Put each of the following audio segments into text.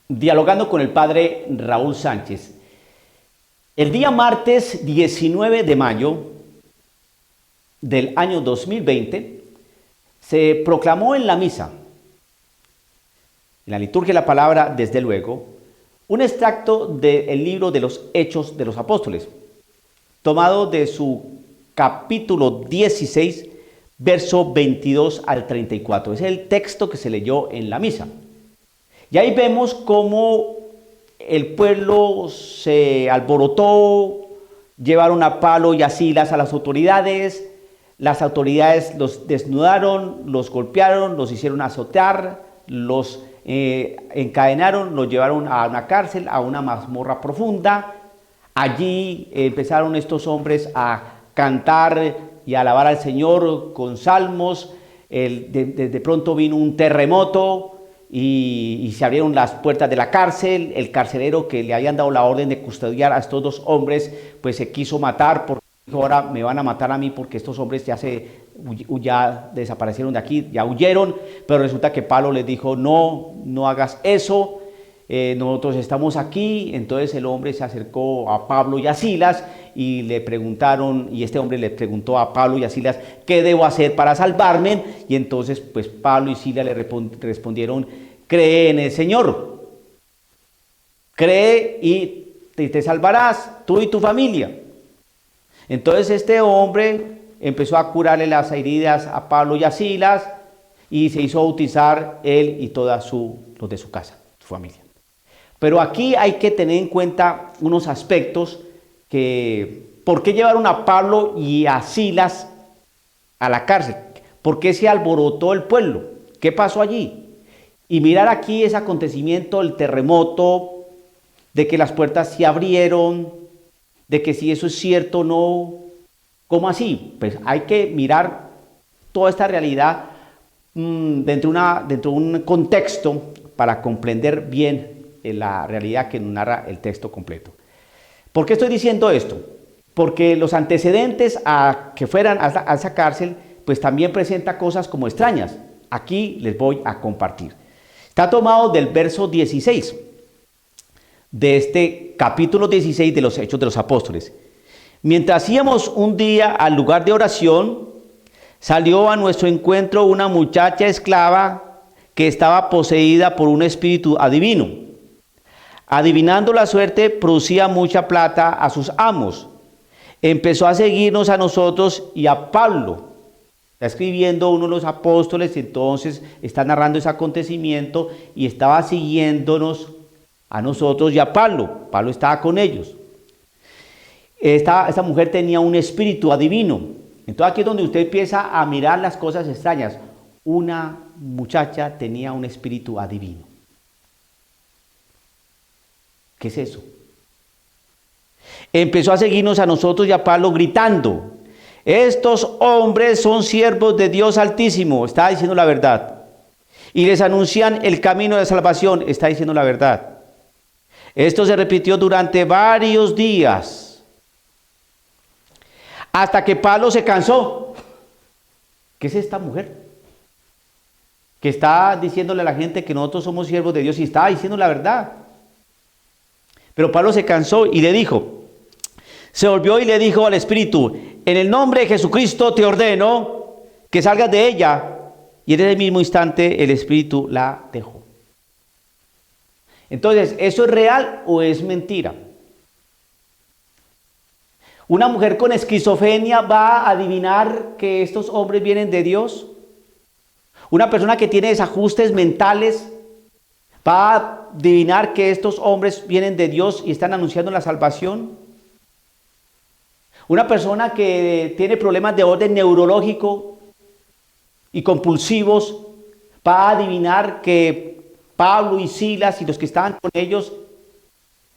dialogando con el padre Raúl Sánchez. El día martes 19 de mayo del año 2020 se proclamó en la misa, en la liturgia de la palabra, desde luego, un extracto del libro de los Hechos de los Apóstoles, tomado de su capítulo 16, verso 22 al 34. Es el texto que se leyó en la misa. Y ahí vemos cómo el pueblo se alborotó, llevaron a Pablo y a Silas a las autoridades los desnudaron, los golpearon, los hicieron azotar, los encadenaron, los llevaron a una cárcel, a una mazmorra profunda. Allí empezaron estos hombres a cantar y a alabar al Señor con salmos. De pronto vino un terremoto y se abrieron las puertas de la cárcel. El carcelero que le habían dado la orden de custodiar a estos dos hombres, pues se quiso matar, porque ahora me van a matar a mí porque estos hombres ya desaparecieron de aquí, ya huyeron. Pero resulta que Pablo les dijo: no hagas eso, nosotros estamos aquí. Entonces el hombre se acercó a Pablo y a Silas y le preguntaron, y este hombre le preguntó a Pablo y a Silas: ¿qué debo hacer para salvarme? Y entonces pues Pablo y Silas le respondieron: cree en el Señor, cree y te salvarás, tú y tu familia. Entonces este hombre empezó a curarle las heridas a Pablo y a Silas y se hizo bautizar él y todos los de su casa, su familia. Pero aquí hay que tener en cuenta unos aspectos ¿por qué llevaron a Pablo y a Silas a la cárcel? ¿Por qué se alborotó el pueblo? ¿Qué pasó allí? Y mirar aquí ese acontecimiento, el terremoto, de que las puertas se abrieron, de que si eso es cierto o no. ¿Cómo así? Pues hay que mirar toda esta realidad dentro de un contexto para comprender bien la realidad que narra el texto completo. ¿Por qué estoy diciendo esto? Porque los antecedentes a que fueran a esa cárcel, pues también presenta cosas como extrañas. Aquí les voy a compartir. Está tomado del verso 16 de este capítulo 16 de los Hechos de los Apóstoles. Mientras íbamos un día al lugar de oración, salió a nuestro encuentro una muchacha esclava que estaba poseída por un espíritu adivino. Adivinando la suerte, producía mucha plata a sus amos. Empezó a seguirnos a nosotros y a Pablo. Está escribiendo uno de los apóstoles, entonces está narrando ese acontecimiento y estaba siguiéndonos a nosotros y a Pablo. Pablo estaba con ellos. Esta mujer tenía un espíritu adivino. Entonces aquí es donde usted empieza a mirar las cosas extrañas. Una muchacha tenía un espíritu adivino. ¿Qué es eso? Empezó a seguirnos a nosotros y a Pablo gritando: estos hombres son siervos de Dios Altísimo. Está diciendo la verdad. Y les anuncian el camino de salvación. Está diciendo la verdad. Esto se repitió durante varios días, hasta que Pablo se cansó. ¿Qué es esta mujer? Que está diciéndole a la gente que nosotros somos siervos de Dios y está diciendo la verdad. Pero Pablo se cansó y le dijo, se volvió y le dijo al espíritu: en el nombre de Jesucristo te ordeno que salgas de ella. Y en ese mismo instante el espíritu la dejó. Entonces, ¿eso es real o es mentira? ¿Una mujer con esquizofrenia va a adivinar que estos hombres vienen de Dios? ¿Una persona que tiene desajustes mentales va a adivinar que estos hombres vienen de Dios y están anunciando la salvación? ¿Una persona que tiene problemas de orden neurológico y compulsivos va a adivinar que Pablo y Silas y los que estaban con ellos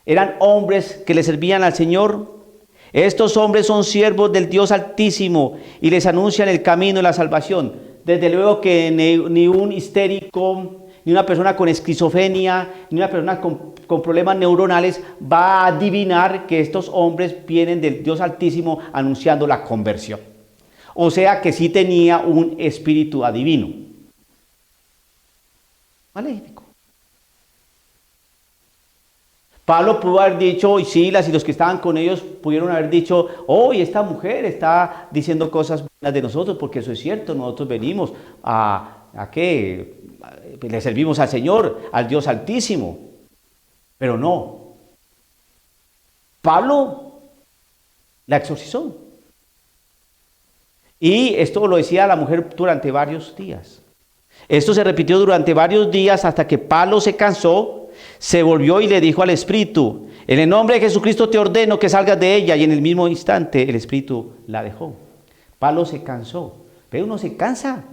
eran hombres que le servían al Señor? Estos hombres son siervos del Dios Altísimo y les anuncian el camino de la salvación. Desde luego que ni un histérico, ni una persona con esquizofrenia, ni una persona con problemas neuronales va a adivinar que estos hombres vienen del Dios Altísimo anunciando la conversión. O sea que sí tenía un espíritu adivino. Maléfico. Pablo pudo haber dicho, y Silas y los que estaban con ellos pudieron haber dicho, oh, y esta mujer está diciendo cosas buenas de nosotros, porque eso es cierto, nosotros venimos ¿a qué? Le servimos al Señor, al Dios Altísimo. Pero no. Pablo la exorcizó. Y esto lo decía la mujer durante varios días. Esto se repitió durante varios días hasta que Pablo se cansó, se volvió y le dijo al espíritu, en el nombre de Jesucristo te ordeno que salgas de ella. Y en el mismo instante el espíritu la dejó. Pablo se cansó. Pero uno se cansa.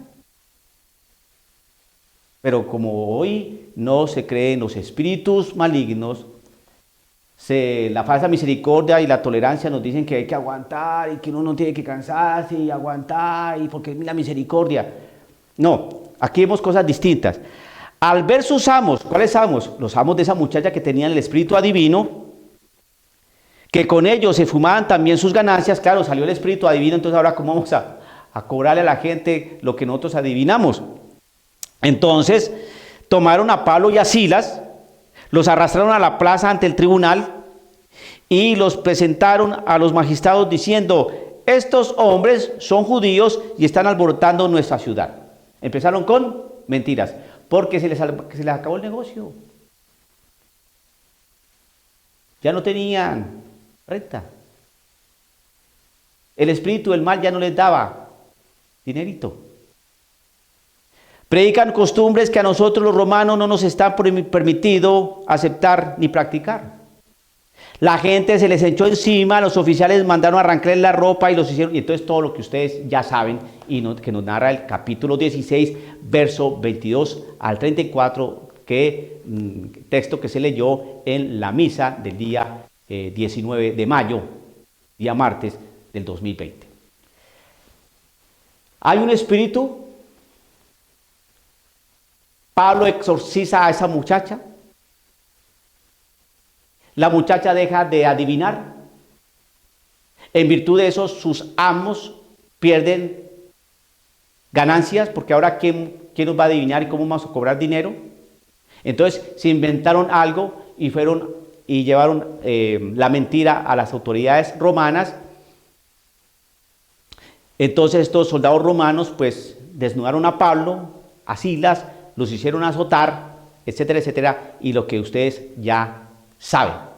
Pero como hoy no se cree en los espíritus malignos, la falsa misericordia y la tolerancia nos dicen que hay que aguantar y que uno no tiene que cansarse y aguantar y porque es la misericordia. No, aquí vemos cosas distintas. Al ver sus amos, ¿cuáles amos? Los amos de esa muchacha que tenían el espíritu adivino, que con ellos se fumaban también sus ganancias. Claro, salió el espíritu adivino, entonces ahora ¿cómo vamos a cobrarle a la gente lo que nosotros adivinamos? Entonces tomaron a Pablo y a Silas, los arrastraron a la plaza ante el tribunal y los presentaron a los magistrados diciendo, estos hombres son judíos y están alborotando nuestra ciudad. Empezaron con mentiras, porque se les acabó el negocio. Ya no tenían renta. El espíritu del mal ya no les daba dinerito. Predican costumbres que a nosotros los romanos no nos está permitido aceptar ni practicar. La gente se les echó encima, los oficiales mandaron a arrancarles la ropa y los hicieron, y entonces todo lo que ustedes ya saben y que nos narra el capítulo 16, verso 22 al 34, texto que se leyó en la misa del día 19 de mayo, día martes del 2020. Hay un espíritu. Pablo exorciza a esa muchacha. La muchacha deja de adivinar. En virtud de eso, sus amos pierden ganancias, porque ahora ¿quién nos va a adivinar y cómo vamos a cobrar dinero? Entonces se inventaron algo y fueron y llevaron la mentira a las autoridades romanas. Entonces estos soldados romanos pues desnudaron a Pablo, a Silas, los hicieron azotar, etcétera, etcétera, y lo que ustedes ya saben.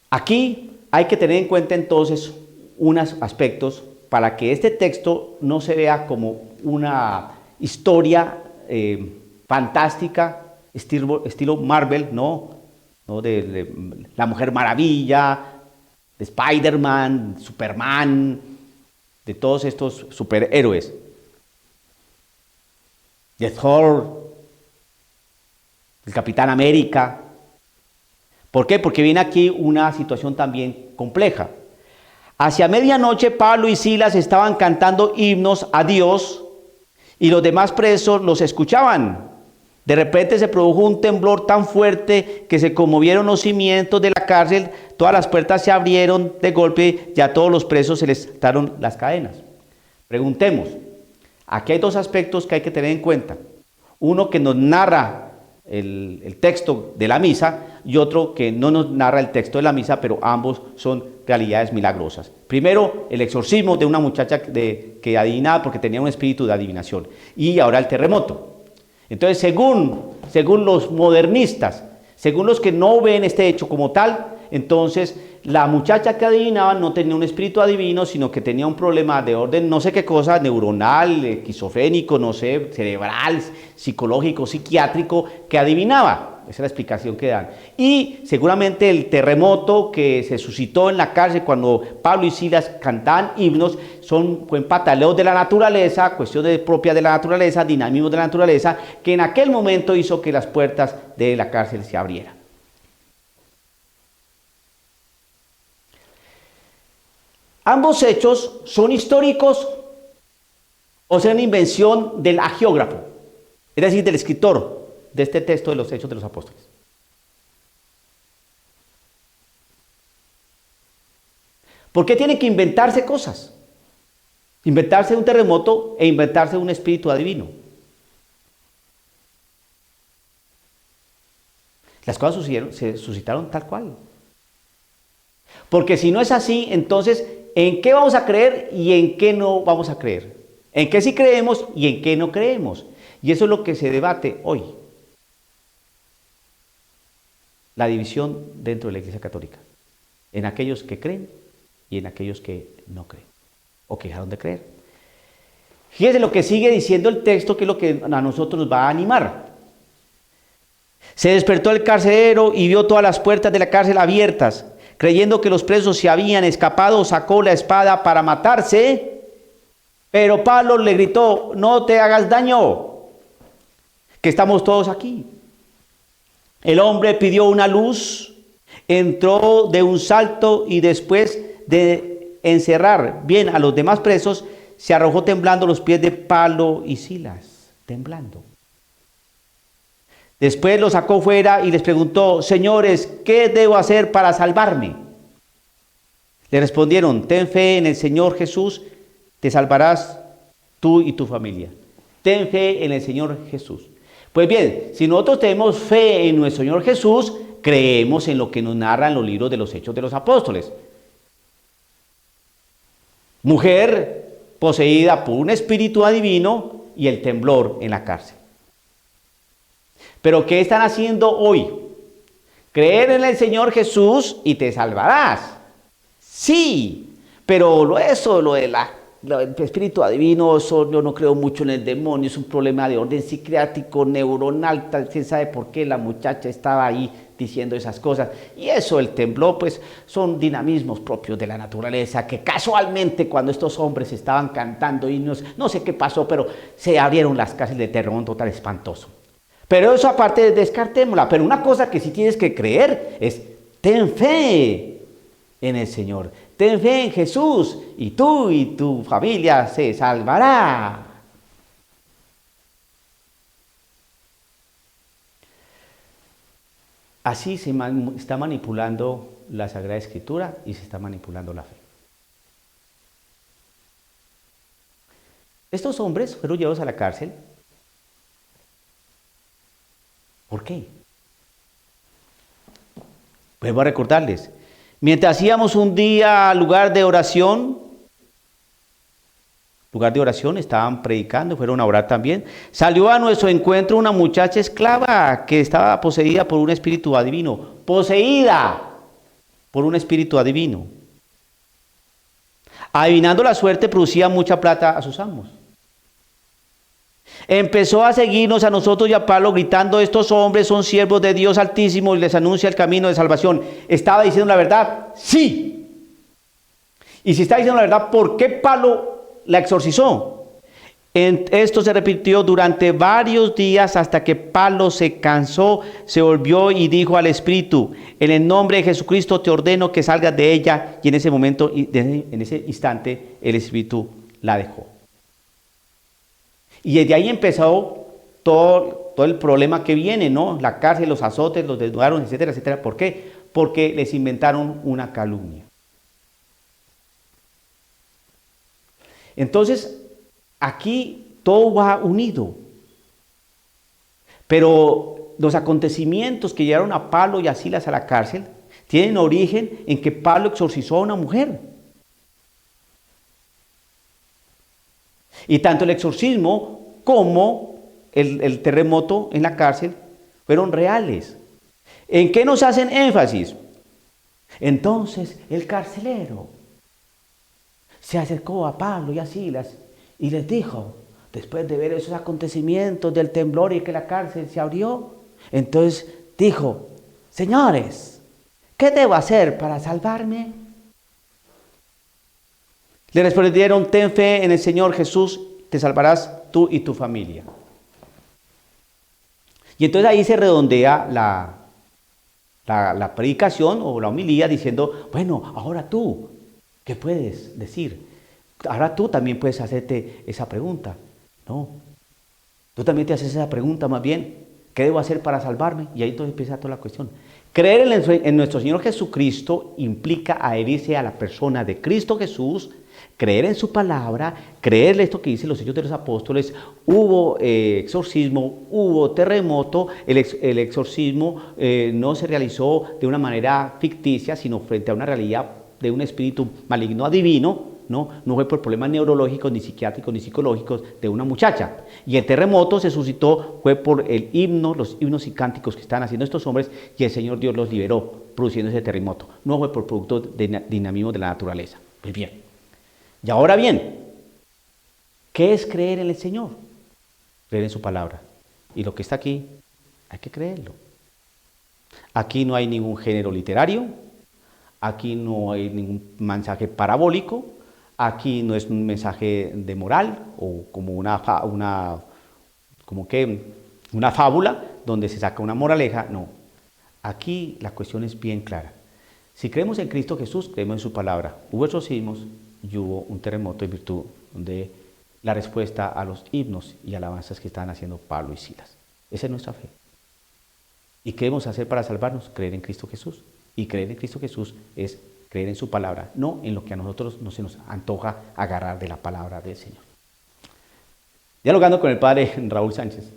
Aquí hay que tener en cuenta entonces unos aspectos para que este texto no se vea como una historia fantástica, estilo Marvel, ¿no? De la Mujer Maravilla, de Spider-Man, Superman, de todos estos superhéroes. De Thor, el Capitán América. ¿Por qué? Porque viene aquí una situación también compleja. Hacia medianoche Pablo y Silas estaban cantando himnos a Dios y los demás presos los escuchaban. De repente se produjo un temblor tan fuerte que se conmovieron los cimientos de la cárcel, todas las puertas se abrieron de golpe y a todos los presos se les ataron las cadenas. Preguntemos, aquí hay dos aspectos que hay que tener en cuenta. Uno que nos narra el texto de la misa y otro que no nos narra el texto de la misa, pero ambos son realidades milagrosas. Primero, el exorcismo de una muchacha que adivinaba porque tenía un espíritu de adivinación. Y ahora el terremoto. Entonces, según los modernistas, según los que no ven este hecho como tal, entonces la muchacha que adivinaba no tenía un espíritu adivino, sino que tenía un problema de orden, no sé qué cosa, neuronal, esquizofrénico, no sé, cerebral, psicológico, psiquiátrico, que adivinaba. Esa es la explicación que dan. Y seguramente el terremoto que se suscitó en la cárcel cuando Pablo y Silas cantaban himnos fue pataleos de la naturaleza, cuestiones propias de la naturaleza, dinamismo de la naturaleza, que en aquel momento hizo que las puertas de la cárcel se abrieran. Ambos hechos son históricos o son invención del hagiógrafo, es decir, del escritor de este texto de los Hechos de los Apóstoles. ¿Por qué tiene que inventarse cosas? Inventarse un terremoto e inventarse un espíritu adivino. Las cosas se suscitaron tal cual. Porque si no es así, entonces, ¿en qué vamos a creer y en qué no vamos a creer? ¿En qué sí creemos y en qué no creemos? Y eso es lo que se debate hoy. La división dentro de la Iglesia Católica. En aquellos que creen y en aquellos que no creen. O que dejaron de creer. Fíjense lo que sigue diciendo el texto, que es lo que a nosotros nos va a animar. Se despertó el carcelero y vio todas las puertas de la cárcel abiertas. Creyendo que los presos se habían escapado, sacó la espada para matarse. Pero Pablo le gritó: no te hagas daño, que estamos todos aquí. El hombre pidió una luz, entró de un salto y después de encerrar bien a los demás presos, se arrojó temblando a los pies de Pablo y Silas, temblando. Después los sacó fuera y les preguntó: señores, ¿qué debo hacer para salvarme? Le respondieron: ten fe en el Señor Jesús, te salvarás tú y tu familia. Ten fe en el Señor Jesús. Pues bien, si nosotros tenemos fe en nuestro Señor Jesús, creemos en lo que nos narran los libros de los Hechos de los Apóstoles. Mujer poseída por un espíritu adivino y el temblor en la cárcel. Pero ¿qué están haciendo hoy? Creer en el Señor Jesús y te salvarás. Sí, pero lo del espíritu adivino, eso yo no creo mucho en el demonio, es un problema de orden psiquiátrico, neuronal, quién sabe por qué la muchacha estaba ahí diciendo esas cosas. Y eso, el temblor, pues son dinamismos propios de la naturaleza, que casualmente cuando estos hombres estaban cantando himnos, no sé qué pasó, pero se abrieron las casas de terror total espantoso. Pero eso aparte, descartémosla. Pero una cosa que sí tienes que creer es: ten fe en el Señor, ten fe en Jesús, y tú y tu familia se salvará. Así se está manipulando la Sagrada Escritura y se está manipulando la fe. Estos hombres fueron llevados a la cárcel. ¿Por qué? Vuelvo a recordarles. Mientras hacíamos un día lugar de oración, estaban predicando, fueron a orar también. Salió a nuestro encuentro una muchacha esclava que estaba poseída por un espíritu adivino. Poseída por un espíritu adivino. Adivinando la suerte, producía mucha plata a sus amos. Empezó a seguirnos a nosotros y a Pablo, gritando: estos hombres son siervos de Dios Altísimo y les anuncia el camino de salvación. ¿Estaba diciendo la verdad? Sí. Y si está diciendo la verdad, ¿por qué Pablo la exorcizó? Esto se repitió durante varios días hasta que Pablo se cansó, se volvió y dijo al espíritu: en el nombre de Jesucristo te ordeno que salgas de ella. Y en ese momento, en ese instante, el espíritu la dejó. Y desde ahí empezó todo el problema que viene, ¿no? La cárcel, los azotes, los desnudaron, etcétera, etcétera. ¿Por qué? Porque les inventaron una calumnia. Entonces, aquí todo va unido. Pero los acontecimientos que llevaron a Pablo y a Silas a la cárcel tienen origen en que Pablo exorcizó a una mujer. Y tanto el exorcismo como el terremoto en la cárcel fueron reales. ¿En qué nos hacen énfasis? Entonces el carcelero se acercó a Pablo y a Silas y les dijo, después de ver esos acontecimientos del temblor y que la cárcel se abrió, entonces dijo: señores, ¿qué debo hacer para salvarme? Le respondieron: ten fe en el Señor Jesús, te salvarás tú y tu familia. Y entonces ahí se redondea la predicación o la homilía diciendo: bueno, ahora tú, ¿qué puedes decir? Ahora tú también puedes hacerte esa pregunta, ¿no? Tú también te haces esa pregunta más bien: ¿qué debo hacer para salvarme? Y ahí entonces empieza toda la cuestión. Creer en nuestro Señor Jesucristo implica adherirse a la persona de Cristo Jesús, Creer en su palabra, creer esto que dicen los Hechos de los Apóstoles, hubo exorcismo, hubo terremoto, el exorcismo no se realizó de una manera ficticia, sino frente a una realidad de un espíritu maligno a divino, no fue por problemas neurológicos, ni psiquiátricos, ni psicológicos de una muchacha. Y el terremoto se suscitó, fue por el himno, los himnos y cánticos que estaban haciendo estos hombres, y el Señor Dios los liberó, produciendo ese terremoto. No fue por producto de dinamismo de la naturaleza. Pues bien. Y ahora bien, ¿qué es creer en el Señor? Creer en su palabra. Y lo que está aquí, hay que creerlo. Aquí no hay ningún género literario, aquí no hay ningún mensaje parabólico, aquí no es un mensaje de moral o como una fábula donde se saca una moraleja. No, aquí la cuestión es bien clara. Si creemos en Cristo Jesús, creemos en su palabra. Hubo exorcismos y hubo un terremoto en virtud de la respuesta a los himnos y alabanzas que estaban haciendo Pablo y Silas. Esa es nuestra fe. ¿Y qué debemos hacer para salvarnos? Creer en Cristo Jesús. Y creer en Cristo Jesús es creer en su palabra, no en lo que a nosotros no se nos antoja agarrar de la palabra del Señor. Dialogando con el padre Raúl Sánchez.